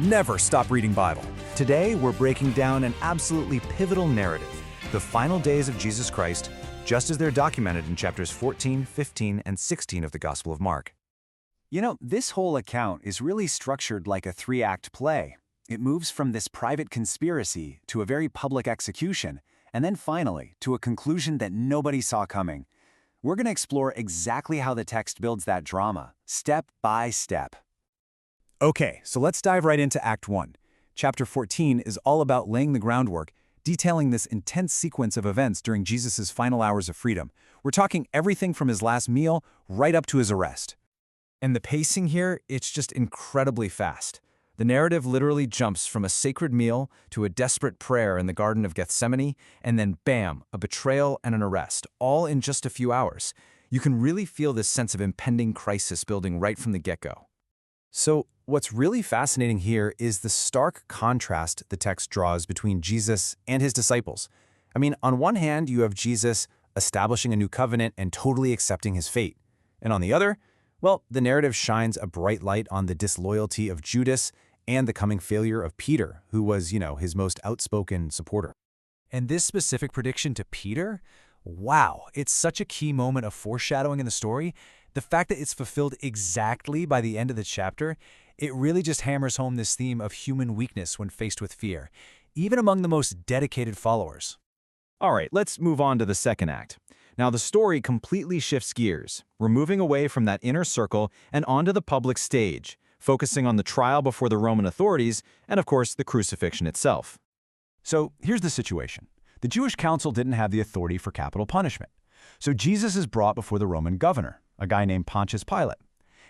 Never stop reading Bible. Today, we're breaking down an absolutely pivotal narrative, the final days of Jesus Christ, just as they're documented in chapters 14, 15, and 16 of the Gospel of Mark. You know, this whole account is really structured like a three-act play. It moves from this private conspiracy to a very public execution, and then finally to a conclusion that nobody saw coming. We're going to explore exactly how the text builds that drama, step by step. Okay, so let's dive right into Act 1. Chapter 14 is all about laying the groundwork, detailing this intense sequence of events during Jesus' final hours of freedom. We're talking everything from his last meal right up to his arrest. And the pacing here, it's just incredibly fast. The narrative literally jumps from a sacred meal to a desperate prayer in the Garden of Gethsemane, and then bam, a betrayal and an arrest, all in just a few hours. You can really feel this sense of impending crisis building right from the get-go. So, what's really fascinating here is the stark contrast the text draws between Jesus and his disciples. I mean, on one hand, you have Jesus establishing a new covenant and totally accepting his fate. And on the other, well, the narrative shines a bright light on the disloyalty of Judas and the coming failure of Peter, who was, his most outspoken supporter. And this specific prediction to Peter, wow, it's such a key moment of foreshadowing in the story. The fact that it's fulfilled exactly by the end of the chapter, it really just hammers home this theme of human weakness when faced with fear, even among the most dedicated followers. All right, let's move on to the second act. Now, the story completely shifts gears. We're moving away from that inner circle and onto the public stage, focusing on the trial before the Roman authorities and, of course, the crucifixion itself. So here's the situation. The Jewish council didn't have the authority for capital punishment. So Jesus is brought before the Roman governor, a guy named Pontius Pilate.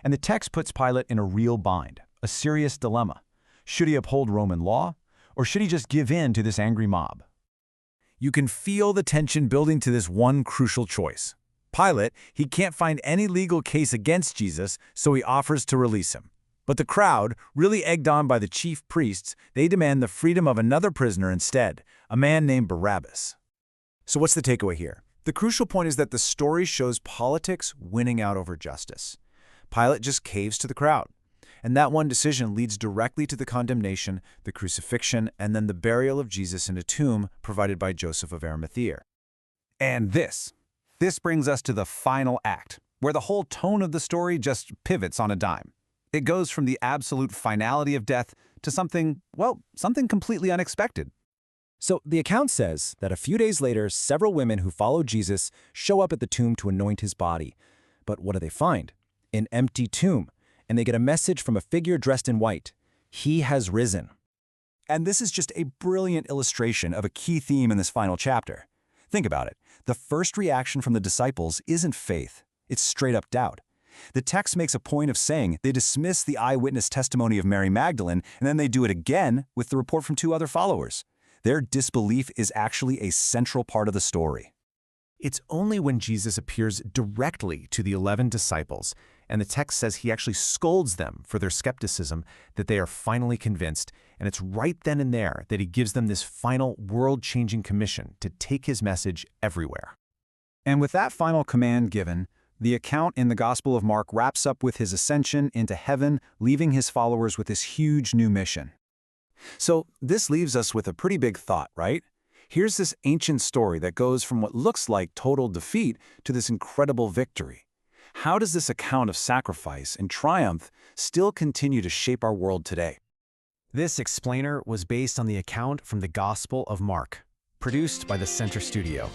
And the text puts Pilate in a real bind, a serious dilemma. Should he uphold Roman law, or should he just give in to this angry mob? You can feel the tension building to this one crucial choice. Pilate, he can't find any legal case against Jesus, so he offers to release him. But the crowd, really egged on by the chief priests, they demand the freedom of another prisoner instead, a man named Barabbas. So what's the takeaway here? The crucial point is that the story shows politics winning out over justice. Pilate just caves to the crowd. And that one decision leads directly to the condemnation, the crucifixion, and then the burial of Jesus in a tomb provided by Joseph of Arimathea. And this brings us to the final act, where the whole tone of the story just pivots on a dime. It goes from the absolute finality of death to something completely unexpected. So the account says that a few days later, several women who followed Jesus show up at the tomb to anoint his body. But what do they find? An empty tomb. And they get a message from a figure dressed in white. He has risen. And this is just a brilliant illustration of a key theme in this final chapter. Think about it. The first reaction from the disciples isn't faith. It's straight up doubt. The text makes a point of saying they dismiss the eyewitness testimony of Mary Magdalene, and then they do it again with the report from two other followers. Their disbelief is actually a central part of the story. It's only when Jesus appears directly to the 11 disciples, and the text says he actually scolds them for their skepticism, that they are finally convinced, and it's right then and there that he gives them this final world-changing commission to take his message everywhere. And with that final command given, the account in the Gospel of Mark wraps up with his ascension into heaven, leaving his followers with this huge new mission. So this leaves us with a pretty big thought, right? Here's this ancient story that goes from what looks like total defeat to this incredible victory. How does this account of sacrifice and triumph still continue to shape our world today? This explainer was based on the account from the Gospel of Mark, produced by the Center Studio.